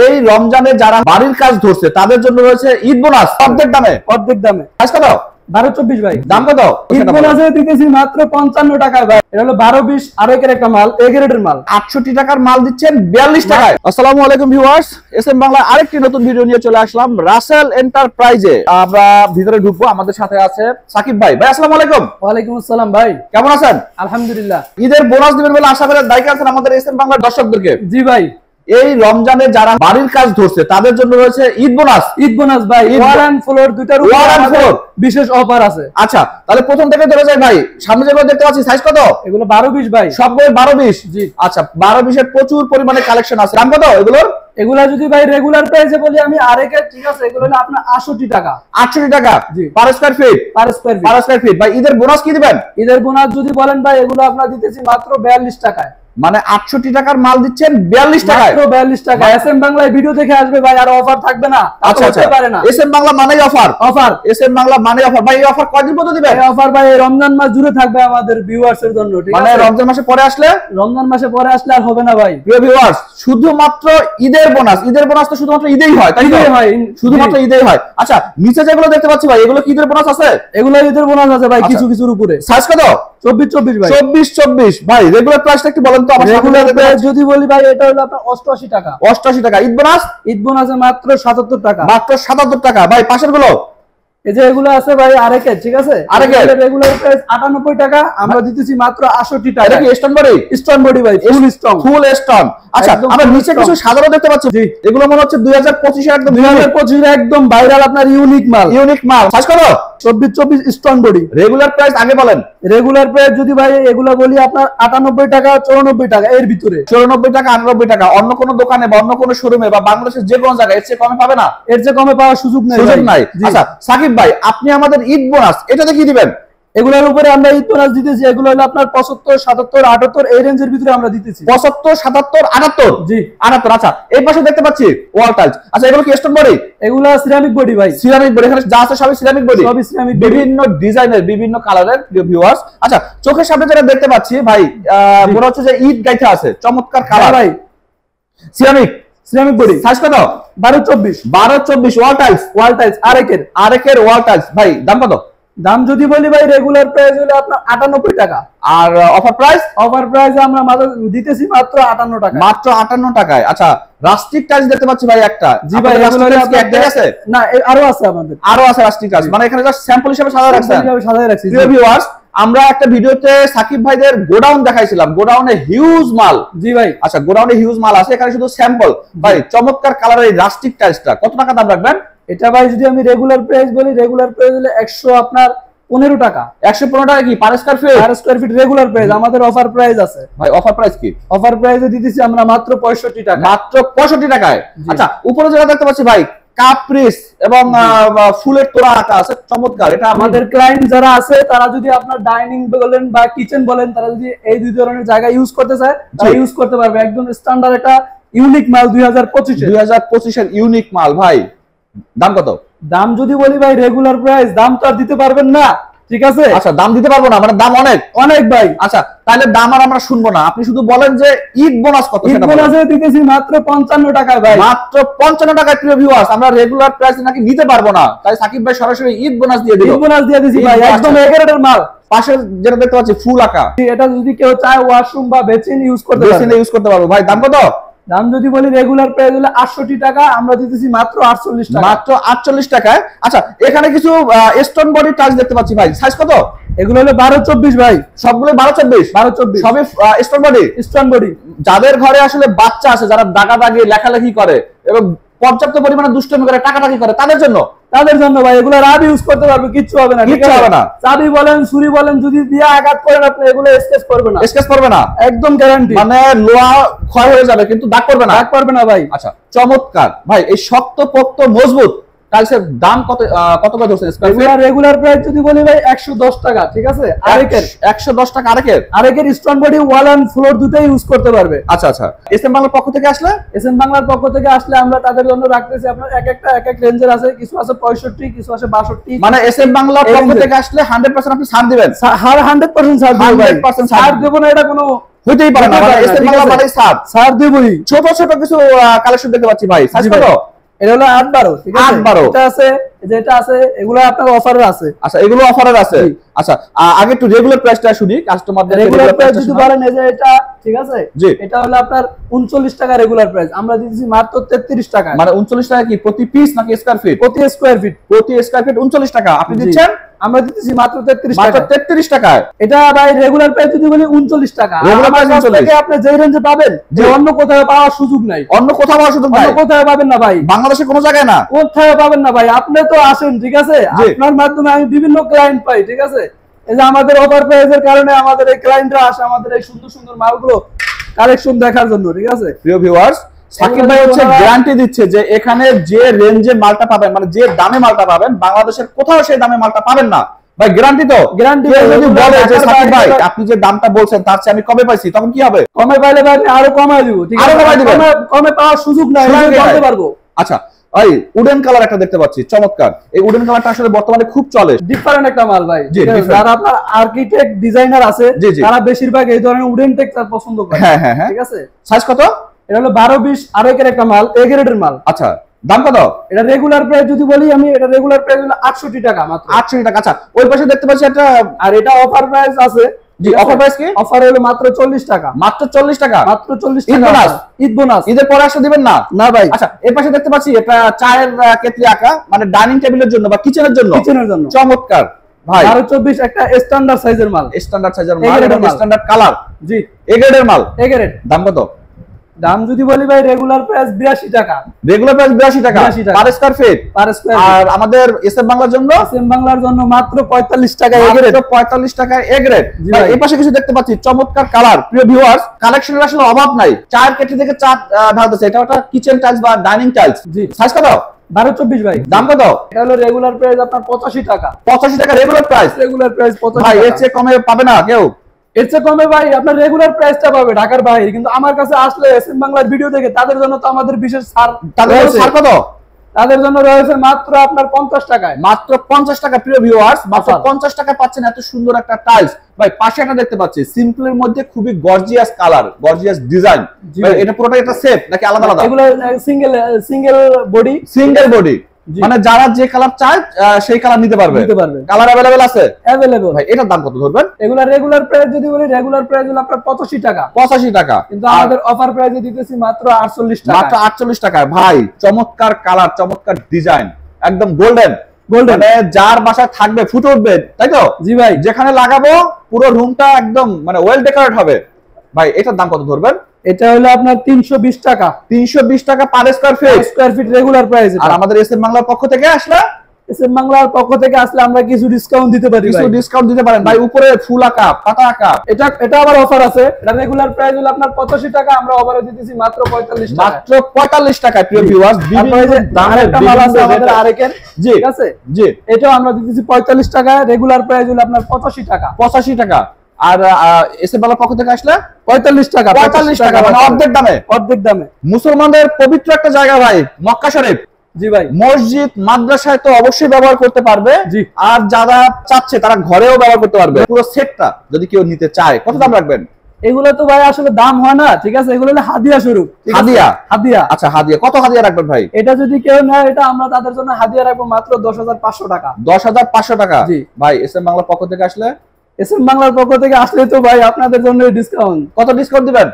এই রমজানে যারা বাড়ির কাজ ধরছে তাদের জন্য রয়েছে ঈদ বোনাস অর্ধেক দামে। আজকে দাও 12-24 ভাই দাম কত? ঈদ বোনাসে দিতেছি মাত্র 55 টাকায় ভাই। এটা হলো 12-20 আরেকের একটা মাল, এ গ্রেডের মাল। 68 টাকার মাল দিচ্ছেন 42 টাকায়। আসসালামু আলাইকুম ভিউয়ার্স, এসএম বাংলা আরেকটি নতুন ভিডিও নিয়ে চলে আসলাম রাসেল এন্টারপ্রাইজে। আমরা ভিতরে ঢুকবো, আমাদের সাথে আছে সাকিব ভাই। ভাই আসসালামু আলাইকুম। ওয়ালাইকুম আসসালাম ভাই, কেমন আছেন? আলহামদুলিল্লাহ। ঈদের বোনাস দিবেন বলে আশা করি দায়িত্ব আছেন আমাদের এসএম বাংলার দর্শকদেরকে। জি ভাই, এই রমজানে যারা বাড়ির কাজ ধরছে তাদের জন্য রয়েছে ঈদ বোনাস। ঈদ বোনাস ভাই, ওয়াল এন্ড ফ্লোর দুইটার উপর আমাদের বিশেষ অফার আছে। আচ্ছা, তাহলে প্রথম থেকে ধরে যাই ভাই। সামনে যেগুলো দেখতে পাচ্ছি সাইজ কত? এগুলো 12-20 ভাই, সবগুলো 12-20। জি আচ্ছা, 12-20 এর প্রচুর পরিমাণে কালেকশন আছে। দাম কত এগুলোর? এগুলা যদি ভাই রেগুলার প্রাইসে বলি আমি আরেকের, ঠিক আছে, এগুলো হলো আপনার 68 টাকা। 68 টাকা জি, per square feet. Per square feet, per square feet. ভাই ঈদের বোনাস কি দিবেন? ঈদের বোনাস যদি বলেন ভাই, এগুলো আপনারা দিতেছি মাত্র 42 টাকায়। মানে 68 টাকার মাল দিচ্ছেন 42 টাকায়, মাত্র 42 টাকা। এসএম বাংলায় ভিডিও দেখে আসবে ভাই, আর অফার থাকবে না। আচ্ছা আচ্ছা, পারে না। এসএম বাংলা মানেই অফার। অফার এসএম বাংলা মানে অফার। ভাই এই অফার কয়দিন পর্যন্ত দিবেন? এই অফার ভাই রমজান মাস জুড়ে থাকবে আমাদের ভিউয়ার্স এর জন্য, ঠিক আছে? মানে রমজান মাসে পরে আসলে? রমজান মাসে পরে আসলে আর হবে না ভাই। প্রিয় ভিউয়ার্স, শুধুমাত্র ঈদের বোনাস। ঈদের বোনাস তো শুধুমাত্র ঈদেই হয়, তাই তো? হয়, শুধুমাত্র ঈদেই হয়। আচ্ছা, নিচে যেগুলো দেখতে পাচ্ছি ভাই, এগুলো কি ঈদের বোনাস আছে? এগুলো ঈদের বোনাস আছে ভাই, কিছু কিছুর উপরে। সাইজ কত? 24-24 ভাই। 24-24 ভাই। রেগুলার প্রাইসটা একটু বলেন তো আমার। রেগুলার প্রাইস যদি বলি ভাই, এটা হলো আপনার 88 টাকা। 88 টাকা। ঈদ বোনাস? ঈদ বোনাস মাত্র 77 টাকা। মাত্র 77 টাকা। ভাই পাশের গুলো? এই যে এগুলো আছে ভাই আরেকের, ঠিক আছে? আরেকের রেগুলার প্রাইস 98 টাকা, আমরা দিতেছি মাত্র 68 টাকা। এটা কি স্টোন বডি? স্টোন বডি ভাই, ফুল স্টোন। ফুল স্টোন। আচ্ছা, আমরা নিচে কিছু সাধারণ দেখতে পাচ্ছি। জি, এগুলো মনে হচ্ছে 2025 এর একদম 2025 এর একদম ভাইরাল আপনার ইউনিক মাল। ইউনিক মাল। সাইজ কত? 24-24 স্টোন বডি। রেগুলার প্রাইস আগে বলেন। রেগুলার প্রাইস যদি ভাই এগুলা বলি আপনার 98 টাকা 94 টাকা, এর ভিতরে 94 টাকা 98 টাকা। অন্য কোন দোকানে বা অন্য কোন শোরুমে বা বাংলাদেশের যে কোনো জায়গায় এর চেয়ে কমে পাবে না? এর চেয়ে কমে পাওয়ার সুযোগ নেই। আচ্ছা সাকিব ভাই, আপনি আমাদের ঈদ বোনাস এটাতে কি দিবেন? এগুলোর উপরে আমরা ঈদ বোনাস দিতেছি। এগুলো হলো আপনার 75, 77, 78 এই রেঞ্জের ভিতরে আমরা দিতেছি। 75, 77, 78। জি 78। আচ্ছা, এই পাশে দেখতে পাচ্ছি ওয়াল টাইলস। আচ্ছা, এগুলো কি স্টোন বডি? এগুলো সিরামিক বডি ভাই, সিরামিক বডি। এখানে যা আছে সবই সিরামিক বডি, সবই সিরামিক, বিভিন্ন ডিজাইনের, বিভিন্ন কালারের। ভিউয়ার্স, আচ্ছা, চোখের সামনে যেটা দেখতে পাচ্ছি ভাই, মনে হচ্ছে যে ঈদ গাইথা আছে, চমৎকার কালার ভাই। Ceramic body. সাইজ কত? 12-24। 12-24 ওয়াল টাইলস। আরেকের wall tiles. ভাই দাম কত? দাম যদি বলি ভাই, রেগুলার প্রাইস হলো আপনার 98 টাকা। আর অফার প্রাইস? অফার প্রাইস আমরা দিতেছি মাত্র 58 টাকা। মাত্র 58 টাকায়। আচ্ছা, রাস্টিক টাইলস দেখতে পাচ্ছি ভাই একটা। জি ভাই, এগুলো একটাই আছে না, আরো আছে আমাদের, আরো আছে রাস্টিক টাইলস। মানে এখানে জাস্ট স্যাম্পল হিসেবে সাজায় রাখছি। প্রিয় ভিউয়ার্স, আমরা একটা ভিডিওতে সাকিব ভাইদের গোডাউন দেখাইছিলাম, গোডাউনে হিউজ মাল। জি ভাই, আচ্ছা, গোডাউনে হিউজ মাল আছে, এখানে শুধু স্যাম্পল। ভাই চমৎকার কালারের এই রাস্টিক টাইলসটা কত টাকা দাম রাখবেন? এটা ভাই যদি আমি রেগুলার প্রাইস বলি, রেগুলার প্রাইস হলো 115 টাকা। 115 টাকা কি পার square feet? Per square feet regular price. আমাদের অফার প্রাইস আছে ভাই। অফার প্রাইস কি? অফার প্রাইসে দিতেছি আমরা মাত্র 65 টাকা। মাত্র 65 টাকায়। আচ্ছা, উপরে যেটা দেখতে পাচ্ছি ভাই, কাপ্রিস এবং ফুলের তোড়া আঁকা আছে, চমৎকার। এটা আমাদের ক্লায়েন্ট যারা আছে তারা যদি আপনার ডাইনিং বলেন বা কিচেন বলেন, তারা যদি এই দুই ধরনের জায়গা ইউজ করতে চায় তারা ইউজ করতে পারবে। একদম স্ট্যান্ডার্ড একটা ইউনিক মাল 2025 এর ইউনিক মাল। ভাই দাম কত? দাম যদি বলি ভাই, রেগুলার প্রাইস দাম তো আর দিতে পারবেন না, ঠিক আছে? আচ্ছা, দাম দিতে পারবো না, মানে দাম অনেক ভাই। আচ্ছা, তাহলে দাম আর আমরা শুনবো না, আপনি শুধু বলেন যে ঈদ বোনাস কত? ঈদ বোনাসে দিতেছি মাত্র 55 টাকায় ভাই। মাত্র 55 টাকায়। প্রিয় ভিউয়ার্স, আমরা রেগুলার প্রাইস নাকি নিতে পারবো না, তাই সাকিব ভাই সরাসরি ঈদ বোনাস দিয়ে দিল। ঈদ বোনাস দিয়ে দিছি ভাই, একদম এগারের মাল। পাশে যেটা দেখতে পাচ্ছি ফুল আঁকা, এটা যদি কেউ চায় ওয়াশরুম বা বেসিন ইউজ করতে পারবে। ভাই দাম কত? দাম যদি বলি রেগুলার প্রাইস হলো 68 টাকা, আমরা দিতেছি মাত্র 48 টাকা। মাত্র 48 টাকায়। আচ্ছা, এখানে কিছু স্টোন বডি টাইলস দেখতে পাচ্ছি ভাই। সাইজ কত? এগুলো হলো 12-24 ভাই। সবগুলো 12-24 সবই স্টোন বডি। যাদের ঘরে আসলে বাচ্চা আছে, যারা দাগাদাগি লেখালেখি করে এবং পর্যাপ্ত পরিমাণে দুষ্টুমি করে, টাকাটাকি করে, তাদের জন্য ভাই এগুলো রাব ইউজ করতে পারবে, কিচ্ছু হবে না, কিচ্ছু হবে না। চাবি বলেন, ছুরি বলেন, যদি দিয়ে আঘাত করেন আপনি, এগুলো স্কেচ করবে না, একদম গ্যারান্টি। মানে লোহা ক্ষয় হয়ে যাবে কিন্তু দাগ করবে না ভাই। আচ্ছা, চমৎকার ভাই। এই শক্ত পোক্ত মজবুত টাইলসের দাম কত করে ধরছেন স্কয়ার ফিট? রেগুলার প্রাইস যদি বলি ভাই 110 টাকা, ঠিক আছে? আরেকের 110 টাকা। আরেকের stone body, wall and floor দুটোই ইউজ করতে পারবে। আচ্ছা আচ্ছা, এসএম বাংলার পক্ষ থেকে আসলে আমরা তাদের জন্য রাখতেছি আপনার এক এক রেঞ্জের আছে, কিছু আছে 65, কিছু আছে 62। মানে এসএম বাংলার পক্ষ থেকে আসলে 100% আপনি ছাড় দিবেন? 100% ছাড় দেব ভাই। ছাড় দেব না এটা কোনো হইতেই পারে না, মানে এসএম বাংলা মানে ছাড় দেবই। ছোট ছোট কিছু কালেকশন দেখতে পাচ্ছি ভাই, সাইজ কত? এটা হলো 8-12, ঠিক আছে? 8-12 এটা আছে, যেটা আছে এগুলো আপনার অফারে আছে। আচ্ছা, এগুলো অফারের আছে। আচ্ছা, আগে একটু রেগুলার প্রাইসটা শুনি কাস্টমারদের। রেগুলার প্রাইস যদি বলেন এই যে এটা, ঠিক আছে, জি, এটা হলো আপনার 39 টাকা রেগুলার প্রাইস, আমরা দিতেছি মাত্র 33 টাকা। মানে 39 টাকা কি প্রতি পিস নাকি স্কয়ার ফিট? প্রতি স্কয়ার ফিট। প্রতি স্কয়ার ফিট 39 টাকা আপনি দিচ্ছেন, আমরা দিতেছি মাত্র 33 টাকা। মাত্র 33 টাকায়। এটা ভাই রেগুলার প্রাইস যদি বলি 39 টাকা। রেগুলার প্রাইস 39 আপনি যে রেঞ্জে পাবেন যে অন্য কোথাও পাওয়ার সুযোগ নাই। অন্য কোথাও পাওয়ার সুযোগ নাই, অন্য কোথাও পাবেন না ভাই, বাংলাদেশে কোনো জায়গায় না, কোথাও পাবেন না ভাই। আপনি তো আসেন, ঠিক আছে, আপনার মাধ্যমে আমি বিভিন্ন ক্লায়েন্ট পাই, ঠিক আছে। এই যে আমাদের অফার প্রাইসের কারণে আমাদের এই ক্লায়েন্টরা আসে আমাদের এই সুন্দর সুন্দর মালগুলো কালেকশন দেখার জন্য, ঠিক আছে। প্রিয় ভিউয়ার্স, সাকিব ভাই হচ্ছে গ্যারান্টি দিচ্ছে যে এখানে যে রেঞ্জে মালটা পাবেন, মানে যে দামে মালটা পাবেন, বাংলাদেশের কোথাও সেই দামে মালটা পাবেন না ভাই। গ্যারান্টি তো গ্যারান্টি। যদি বলে যে সাকিব ভাই আপনি যে দামটা বলছেন তার চেয়ে আমি কমে পাইছি, তখন কি হবে? কমে পাইলে ভাই আরো কমায় দিব, ঠিক আছে। আরো কমায় দিবেন, কমে পাওয়ার সুযোগ নাই, আমি বলতে পারবো। আচ্ছা, এই উডেন কালার একটা দেখতে পাচ্ছি, চমৎকার। এই উডেন কালারটা আসলে বর্তমানে খুব চলে, ডিফারেন্ট একটা মাল ভাই। যারা আপনার আর্কিটেক্ট ডিজাইনার আছে তারা বেশিরভাগ এই ধরনের উডেন টেক্সচার পছন্দ করে। হ্যাঁ হ্যাঁ হ্যাঁ, ঠিক আছে। সাইজ কত? এটা হলো 12-20 আড়াইকের একটা মাল, এ গ্রেডের মাল। আচ্ছা, দাম কত? এটা রেগুলার প্রাইস যদি বলি আমি, এটা রেগুলার প্রাইস হলো 68 টাকা মাত্র। 68 টাকা। আচ্ছা, ওই পাশে দেখতে পাচ্ছি একটা, আর এটা অফার প্রাইস আছে। জি, অফার প্রাইস কি? অফার হলো মাত্র 40 টাকা। মাত্র 40 টাকা, মাত্র 40 টাকা। ঈদ বোনাস। ঈদের পরে আসলে দিবেন না? না ভাই। আচ্ছা, এর পাশে দেখতে পাচ্ছি এটা চায়ের কেটলি আঁকা, মানে ডাইনিং টেবিলের জন্য বা কিচেনের জন্য। কিচেনের জন্য চমৎকার ভাই। 12-24 একটা স্ট্যান্ডার্ড সাইজের মাল, স্ট্যান্ডার্ড সাইজের মাল এবং স্ট্যান্ডার্ড কালার। জি, এ গ্রেডের মাল। A grade. দাম কত? দাম যদি বলি ভাই রেগুলার প্রাইস 82 টাকা। রেগুলার প্রাইস 82 টাকা per square feet. Per square. আর আমাদের এসএম বাংলার জন্য, এসএম বাংলার জন্য মাত্র 45 টাকা এ গ্রেড। 45 টাকা এ গ্রেড। ভাই এই পাশে কিছু দেখতে পাচ্ছি চমৎকার কালার। প্রিয় ভিউয়ার্স, কালেকশনের আসলে অভাব নাই। চায়ের কেটলি থেকে চা ঢালতেছে, এটা একটা কিচেন টাইলস বা ডাইনিং টাইলস। জি, সাইজ কত? 12-24 ভাই। দাম কত? এটা হলো রেগুলার প্রাইস আপনার 85 টাকা। 85 টাকা রেগুলার প্রাইস। রেগুলার প্রাইস 85 ভাই টাকা। এর চেয়ে কমে পাবে না কেউ। এর চেয়ে কমে ভাই আপনার রেগুলার প্রাইসটা পাবে ঢাকার বাইরে, কিন্তু আমার কাছে আসলে এসএম বাংলার ভিডিও দেখে তাদের জন্য তো আমাদের বিশেষ ছাড়। তাদের ছাড় কত? তাদের জন্য রয়েছে মাত্র আপনার 50 টাকায়। মাত্র 50 টাকা। প্রিয় ভিউয়ার্স, মাত্র 50 টাকা পাচ্ছেন এত সুন্দর একটা টাইলস। ভাই পাশে একটা দেখতে পাচ্ছি সিম্পলের মধ্যে খুবই গর্জিয়াস কালার, গর্জিয়াস ডিজাইন। ভাই এটা পুরোটা একটা সেট নাকি আলাদা আলাদা? এগুলো সিঙ্গেল বডি। সিঙ্গেল বডি, মানে যারা যে কালার চায় সেই কালার নিতে পারবে। কালার अवेलेबल আছে? अवेलेबल। ভাই এটার দাম কত ধরবেন? এগুলা রেগুলার প্রাইস যদি বলি, রেগুলার প্রাইস হলো আপনার 85 টাকা। 85 টাকা। কিন্তু আমাদের অফার প্রাইসে দিতেছি মাত্র 48 টাকা। মাত্র 48 টাকায়। ভাই চমৎকার কালার, চমৎকার ডিজাইন, একদম গোল্ডেন। মানে যার বাসায় থাকবে ফুটে উঠবে, তাই তো? জি ভাই। যেখানে লাগাবো পুরো রুমটা একদম মানে ওয়েল ডেকোরেট হবে। ভাই এটার দাম কত ধরবেন? এটা হলো আপনার 320 টাকা। 320 টাকা per square feet. Square feet regular price. আর আমাদের এসএম বাংলার পক্ষ থেকে আসলে, এসএম বাংলার পক্ষ থেকে আসলে আমরা কিছু ডিসকাউন্ট দিতে পারি। কিছু ডিসকাউন্ট দিতে পারেন ভাই। উপরে ফুল আঁকা, পাতা আঁকা, এটা আবার অফার আছে। এটা রেগুলার প্রাইস হলো আপনার 85 টাকা, আমরা অফারে দিতেছি মাত্র 45 টাকা। মাত্র 45 টাকায়। প্রিয় ভিউয়ার্স, বিভিন্ন দামের একটা মাল আছে আমাদের আরেকের। জি, ঠিক আছে। জি, এটাও আমরা দিতেছি 45 টাকা। রেগুলার প্রাইস হলো আপনার 85 টাকা। 85 টাকা। আর এসএম বাংলার পক্ষ থেকে আসলে 45 টাকা। 45 টাকা, মানে অর্ধেক দামে। অর্ধেক দামে। মুসলমানদের পবিত্র একটা জায়গা ভাই, মক্কা শরীফ। জি ভাই। মসজিদ মাদ্রাসায় তো অবশ্যই ব্যবহার করতে পারবে। জি। আর যারা চাচ্ছে তারা ঘরেও ব্যবহার করতে পারবে। পুরো সেটটা যদি কেউ নিতে চায় কত দাম রাখবেন? এগুলো তো ভাই আসলে দাম হয় না, ঠিক আছে। এগুলো হলো হাদিয়া স্বরূপ। হাদিয়া? হাদিয়া। আচ্ছা, হাদিয়া। কত হাদিয়া রাখবেন ভাই? এটা যদি কেউ নেয়, এটা আমরা তাদের জন্য হাদিয়া রাখবো মাত্র 10,500 টাকা। 10,500 টাকা। জি ভাই। এসএম বাংলার পক্ষ থেকে আসলে, এসএম বাংলার পক্ষ থেকে আসলে তো ভাই আপনাদের জন্য ডিসকাউন্ট। কত ডিসকাউন্ট দিবেন?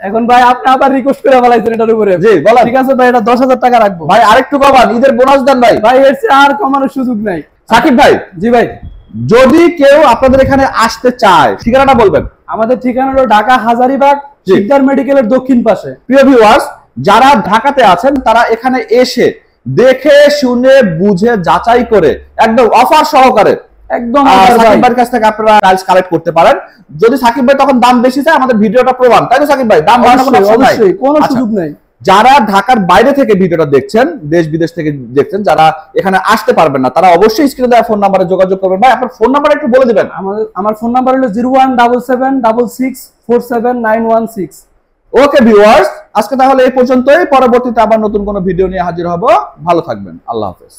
এখন ভাই আপনি আবার রিকোয়েস্ট করে ফেলাইছেন এটার উপরে। জি বলেন। ঠিক আছে ভাই, এটা 10,000 টাকা রাখবো। ভাই আরেকটু কমান, ঈদের বোনাস দেন ভাই। ভাই এর চেয়ে আর কমানোর সুযোগ নাই। সাকিব ভাই। জি ভাই। যদি কেউ আপনাদের এখানে আসতে চায়, ঠিকানাটা বলবেন। আমাদের ঠিকানা হলো ঢাকা হাজারীবাগ, শিকদার মেডিকেলের দক্ষিণ পাশে। প্রিয় ভিউয়ার্স, যারা ঢাকাতে আছেন তারা এখানে এসে দেখে শুনে বুঝে যাচাই করে একদম অফার সহকারে একদম সাকিব ভাইয়ের কাছ থেকে আপনারা টাইলস কালেক্ট করতে পারেন। যদি সাকিব ভাই তখন দাম বেশি চায়, আমাদের ভিডিওটা প্রমাণ, তাই তো সাকিব ভাই? দাম বাড়ানোর কোনো অপশন নাই, কোনো সুযোগ নাই। যারা ঢাকার বাইরে থেকে ভিডিওটা দেখছেন, দেশ বিদেশ থেকে দেখছেন, যারা এখানে আসতে পারবেন না, তারা অবশ্যই স্ক্রিনে দেওয়া ফোন নাম্বারে যোগাযোগ করবেন। ভাই আপনার ফোন নাম্বার একটু বলে দিবেন। আমার ফোন নাম্বার হলো 017766479116। ওকে ভিউয়ার্স, আজকে তাহলে এই পর্যন্তই। পরবর্তীতে আবার নতুন কোনো ভিডিও নিয়ে হাজির হব। ভালো থাকবেন। আল্লাহ হাফেজ।